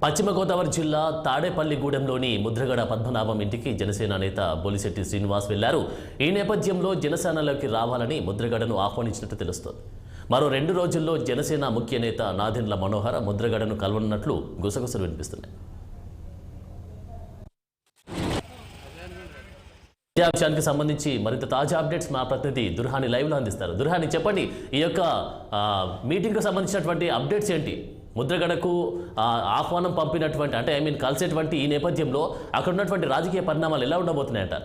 పశ్చిమ గోదావరి జిల్లా తాడేపల్లిగూడెంలోని ముద్రగడ పద్మనాభం ఇంటికి జనసేన నేత బొలిశెట్టి శ్రీనివాస్ వెళ్లారు. ఈ నేపథ్యంలో జనసేనలోకి రావాలని ముద్రగడను ఆహ్వానించినట్టు తెలుస్తోంది. మరో 2 రోజుల్లో జనసేన ముఖ్య నేత నాదెండ్ల మనోహర్ ముద్రగడను కలవనున్నట్లు గుసగుసలు వినిపిస్తున్నాయి. ఈ అంశానికి సంబంధించి మరింత తాజా అప్డేట్స్ మా ప్రతినిధి దుర్హాని లైవ్లో అందిస్తారు. దుర్హాని, చెప్పండి, ఈ యొక్క మీటింగ్కు సంబంధించినటువంటి అప్డేట్స్ ఏంటి? ముద్రగడకు ఆహ్వానం పంపినటువంటి కలిసేటువంటి ఈ నేపథ్యంలో అక్కడ ఉన్నటువంటి రాజకీయ పరిణామాలు ఎలా ఉండబోతున్నాయంట?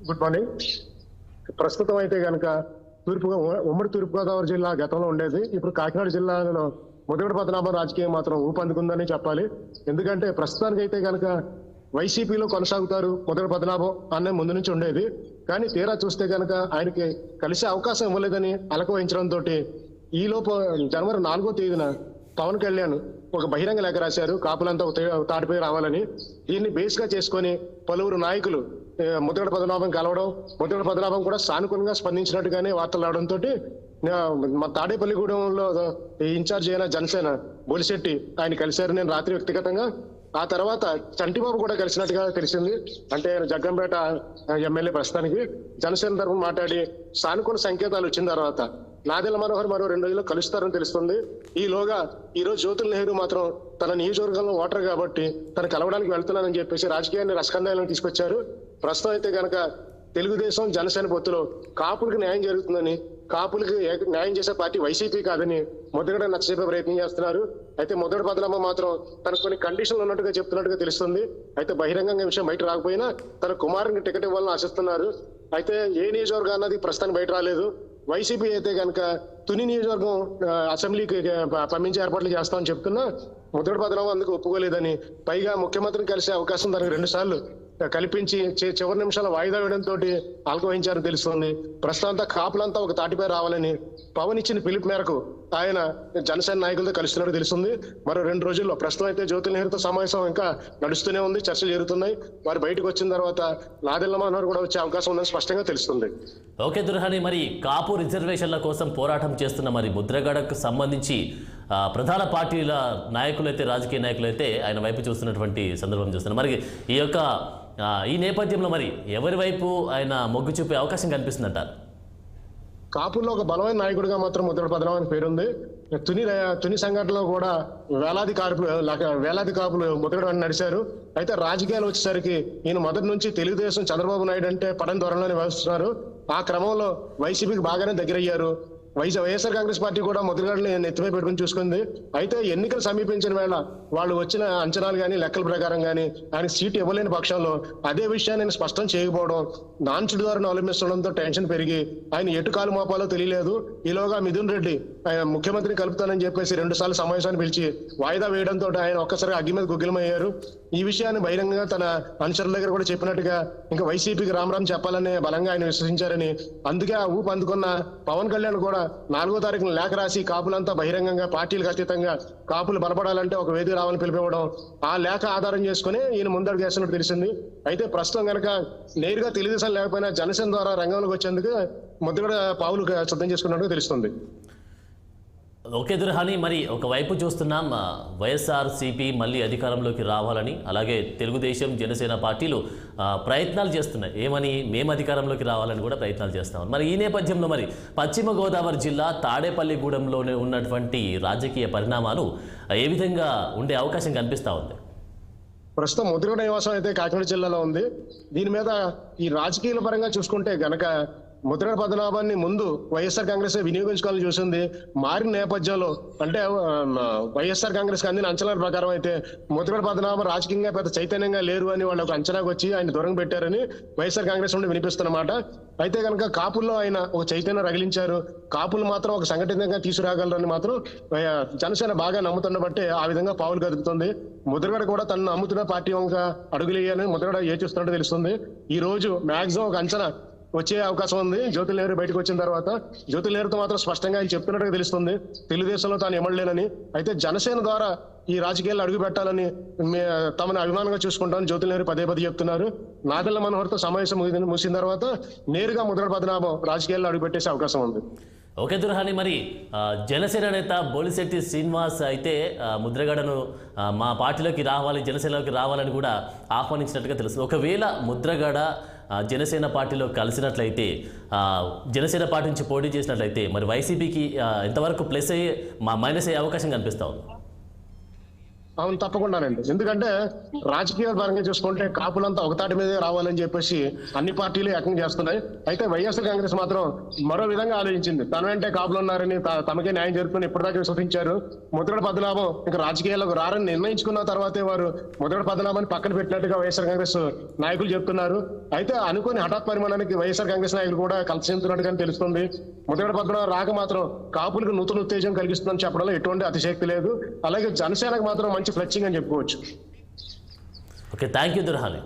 Good morning. ప్రస్తుతం అయితే కనుక ఉమ్మడి తూర్పుగోదావరి జిల్లా గతంలో ఉండేది. ఇప్పుడు కాకినాడ జిల్లాలో ముద్రగడ పద్మనాభం రాజకీయం మాత్రం ఊపందుకుందని చెప్పాలి. ఎందుకంటే ప్రస్తుతానికి అయితే కనుక వైసీపీలో కొనసాగుతారు ముద్రగడ పద్మనాభం అనే ముందు నుంచి ఉండేది. కానీ తీరా చూస్తే కనుక ఆయనకి కలిసే అవకాశం ఇవ్వలేదని అలక వహించడంతో ఈలోపు జనవరి 4వ తేదీన పవన్ కళ్యాణ్ ఒక బహిరంగ లేఖ రాశారు, కాపులంతా తాటిపై రావాలని. దీన్ని బేస్ గా చేసుకొని పలువురు నాయకులు ముద్రగడ పద్మనాభం కలవడం, ముద్రగడ పద్మనాభం కూడా సానుకూలంగా స్పందించినట్టుగానే వార్తలు రావడంతో మా తాడేపల్లిగూడెంలో ఇన్ఛార్జ్ అయిన జనసేన బొలిశెట్టి ఆయన కలిశారు. నేను రాత్రి వ్యక్తిగతంగా, ఆ తర్వాత చంటిబాబు కూడా కలిసినట్టుగా తెలిసింది. అంటే జగ్గంపేట ఎమ్మెల్యే ప్రస్తుతానికి జనసేన తరఫున మాట్లాడి సానుకూల సంకేతాలు వచ్చిన తర్వాత నాదెండ్ల మనోహర్ మరో 2 రోజుల్లో కలుస్తారని తెలుస్తుంది. ఈలోగా ఈరోజు జ్యోతుల్ నెహ్రూ మాత్రం తన నియోజకవర్గంలో ఓటర్ కాబట్టి తను కలవడానికి వెళ్తున్నానని చెప్పేసి రాజకీయాన్ని రసకందాలను తీసుకొచ్చారు. ప్రస్తుతం అయితే కనుక తెలుగుదేశం జనసేన పొత్తులో కాపులకు న్యాయం జరుగుతుందని, కాపులకు న్యాయం చేసే పార్టీ వైసీపీ కాదని ముద్రగడ నచ్చజెప్పే ప్రయత్నం చేస్తున్నారు. అయితే ముద్రగడ పద్మనాభం మాత్రం తనకు కొన్ని కండిషన్లు ఉన్నట్టుగా చెప్తున్నట్టుగా తెలుస్తుంది. అయితే బహిరంగంగా విషయం బయట రాకపోయినా తన కుమారునికి టికెట్ ఇవ్వాలని ఆశిస్తున్నారు. అయితే ఏ నియోజకవర్గం అన్నది ప్రస్తుతానికి బయట రాలేదు. వైసీపీ అయితే కనుక తుని నియోజకవర్గం అసెంబ్లీకి పంపించే ఏర్పాట్లు చేస్తామని చెప్తున్నా ముద్రగడ పద్మనాభం అందుకు ఒప్పుకోలేదని, పైగా ముఖ్యమంత్రిని కలిసే అవకాశం తనకు 2 సార్లు కల్పించి చివరి నిమిషాల వాయిదా వేయడంతో ఆల్కవహించారని తెలుస్తుంది. ప్రస్తుతం కాపులంతా ఒక తాటిపై రావాలని పవన్ ఇచ్చిన పిలుపు మేరకు ఆయన జనసేన నాయకులతో కలుస్తున్నట్టు తెలుస్తుంది. మరో 2 రోజుల్లో ప్రస్తుతం అయితే జ్యోతుల్ నెహ్రూతో సమావేశం ఇంకా నడుస్తూనే ఉంది, చర్చలు జరుగుతున్నాయి. వారు బయటకు వచ్చిన తర్వాత నాదెండ్ల మనోహర్ కూడా వచ్చే అవకాశం ఉందని స్పష్టంగా తెలుస్తుంది. ఓకే దుర్హాని, మరి కాపు రిజర్వేషన్ల కోసం పోరాటం చేస్తున్న మరి ముద్రగడకు సంబంధించి ప్రధాన పార్టీల నాయకులైతే, రాజకీయ నాయకులైతే ఆయన వైపు చూస్తున్నటువంటి సందర్భం చూస్తున్నారు. మరి ఈ నేపథ్యంలో మరి ఎవరి వైపు ఆయన మొగ్గు చూపే అవకాశం కనిపిస్తుందంటారు? కాపుల్లో ఒక బలమైన నాయకుడిగా మాత్రం ముద్రగడ పద్మనాభం పేరుంది. తుని సంఘటనలో కూడా వేలాది కాపులు ముద్రగడ నడిచారు. అయితే రాజకీయాలు వచ్చేసరికి ఈయన మొదటి నుంచి తెలుగుదేశం చంద్రబాబు నాయుడు అంటే పడని ధోరణిలోనే వ్యవహరిస్తున్నారు. ఆ క్రమంలో వైసీపీకి బాగానే దగ్గరయ్యారు. వైఎస్ఆర్ కాంగ్రెస్ పార్టీ కూడా ముద్రగడని నెత్తిపై పెట్టుకుని చూసుకుంది. అయితే ఎన్నికలు సమీపించిన వేళ వాళ్ళు వచ్చిన అంచనాలు కానీ లెక్కల ప్రకారం కానీ ఆయన సీటు ఇవ్వలేని పక్షంలో అదే విషయాన్ని నేను స్పష్టం చేయకపోవడం, నాన్చుడి ద్వారా అవలంబిస్తుండడంతో టెన్షన్ పెరిగి ఆయన ఎటు కాలు మోపాలో తెలియలేదు. ఈలోగా మిథున్ రెడ్డి ముఖ్యమంత్రిని కలుపుతానని చెప్పేసి 2 సార్లు సమావేశాన్ని పిలిచి వాయిదా వేయడంతో ఆయన ఒక్కసారి అగ్గి మీద గుగ్గిలమయ్యారు. ఈ విషయాన్ని బహిరంగంగా తన అనుచరుల దగ్గర కూడా చెప్పినట్టుగా ఇంకా వైసీపీకి రామరామ్ చెప్పాలనే బలంగా ఆయన విశ్వసించారని, అందుకే ఆ ఊపు అందుకున్న పవన్ కళ్యాణ్ కూడా 4వ తారీఖున లేఖ రాసి కాపులంతా బహిరంగంగా పార్టీలకు అతీతంగా కాపులు బలపడాలంటే ఒక వేదిక రావాలని పిలిపివ్వడం, ఆ లేఖ ఆధారం చేసుకుని ఈయన ముందడుగు వేస్తున్నట్టు తెలిసింది. అయితే ప్రస్తుతం కనుక నేరుగా తెలుగుదేశం లేకపోయినా జనసేన ద్వారా రంగంలోకి వచ్చేందుకు ముద్రగడ పావులు సిద్ధం చేసుకున్నట్టు తెలుస్తుంది. ఓకే దుర్హాని, మరి ఒకవైపు చూస్తున్నాం వైఎస్ఆర్సీపీ మళ్ళీ అధికారంలోకి రావాలని, అలాగే తెలుగుదేశం జనసేన పార్టీలు ప్రయత్నాలు చేస్తున్నాయి. ఏమని? మేము అధికారంలోకి రావాలని కూడా ప్రయత్నాలు చేస్తాం. మరి ఈ నేపథ్యంలో మరి పశ్చిమ గోదావరి జిల్లా తాడేపల్లిగూడెంలోనే ఉన్నటువంటి రాజకీయ పరిణామాలు ఏ విధంగా ఉండే అవకాశం కనిపిస్తూ ఉంది? ప్రస్తుతం ముద్రగడ నివాసం అయితే కాకినాడ జిల్లాలో ఉంది. దీని మీద ఈ రాజకీయాల పరంగా చూసుకుంటే గనక ముద్రగడ పద్మనాభాన్ని ముందు వైఎస్ఆర్ కాంగ్రెస్ వినియోగించుకోవాలని చూసింది. మారిన నేపథ్యంలో అంటే వైఎస్ఆర్ కాంగ్రెస్ కి అందిన అంచనాల ప్రకారం అయితే ముద్రగడ పద్మనాభం రాజకీయంగా పెద్ద చైతన్యంగా లేరు అని వాళ్ళు ఒక అంచనాకు వచ్చి ఆయన దూరం పెట్టారని వైఎస్ఆర్ కాంగ్రెస్ నుండి వినిపిస్తున్నమాట. అయితే కనుక కాపుల్లో ఆయన ఒక చైతన్యం రగిలించారు. కాపులు మాత్రం ఒక సంఘటితంగా తీసుకురాగలరని మాత్రం జనసేన బాగా నమ్ముతున్నబట్టే ఆ విధంగా పావులు కదుపుతుంది. ముద్రగడ కూడా తను నమ్ముతున్న పార్టీ వంక అడుగులేయాలని ముద్రగడ యోచిస్తున్నట్టు తెలుస్తుంది. ఈ రోజు మాక్సిమం ఒక అంచనా వచ్చే అవకాశం ఉంది. జ్యోతుల్ నెహ్రూ బయటకు వచ్చిన తర్వాత జ్యోతుల్ నెహ్రూతో మాత్రం స్పష్టంగా ఆయన చెప్తున్నట్టుగా తెలుస్తుంది తెలుగుదేశంలో తాను ఎమ్మడలేనని. అయితే జనసేన ద్వారా ఈ రాజకీయాల్లో అడుగు పెట్టాలని తమను అభిమానంగా చూసుకుంటామని జ్యోతుల్ నెహ్రూ పదే చెప్తున్నారు. నాదెండ్ల మనోహర్తో సమావేశం ముగిసిన తర్వాత నేరుగా ముద్రగడ పద్మనాభం రాజకీయాల్లో అడుగు పెట్టేసే అవకాశం ఉంది. ఓకే దుర్హాని, మరి జనసేన నేత బోలిశెట్టి శ్రీనివాస్ అయితే ముద్రగడను మా పార్టీలోకి రావాలి, జనసేనలోకి రావాలని కూడా ఆహ్వానించినట్టుగా తెలుస్తుంది. ఒకవేళ ముద్రగడ జనసేన పార్టీలో కలిసినట్లయితే, జనసేన పార్టీ నుంచి పోటీ చేసినట్లయితే మరి వైసీపీకి ఎంతవరకు ప్లస్ అయ్యే మైనస్ అయ్యే అవకాశం కనిపిస్తా ఉంది? అవును, తప్పకుండానండి. ఎందుకంటే రాజకీయాల పరంగా చూసుకుంటే కాపులంతా ఒకతాటి మీదే రావాలని చెప్పేసి అన్ని పార్టీలు ఏకం చేస్తున్నాయి. అయితే వైఎస్ఆర్ కాంగ్రెస్ మాత్రం మరో విధంగా ఆలోచించింది. తన వెంటే కాపులు ఉన్నారని తమకే న్యాయం జరుగుతుని ఇప్పటిదాకా విశ్వసించారు. ముద్రగడ పద్మనాభం ఇంకా రాజకీయాల్లోకి రారని నిర్ణయించుకున్న తర్వాతే వారు ముద్రగడ పద్మనాభాన్ని పక్కన పెట్టినట్టుగా వైఎస్ఆర్ కాంగ్రెస్ నాయకులు చెప్తున్నారు. అయితే అనుకోని హఠాత్ పరిమాణానికి వైఎస్ఆర్ కాంగ్రెస్ నాయకులు కూడా కలిసి చెందుతున్నట్టుగా తెలుస్తుంది. ముద్రగడ పద్మనాభం రాక మాత్రం కాపులకు నూతన ఉత్తేజం కలిగిస్తుందని చెప్పడంలో ఎటువంటి అతిశక్తి లేదు. అలాగే జనసేనకు మాత్రం మంచి ఫ్లెక్సింగ్ అని చెప్పుకోవచ్చు. Okay, thank you దుర్హాని.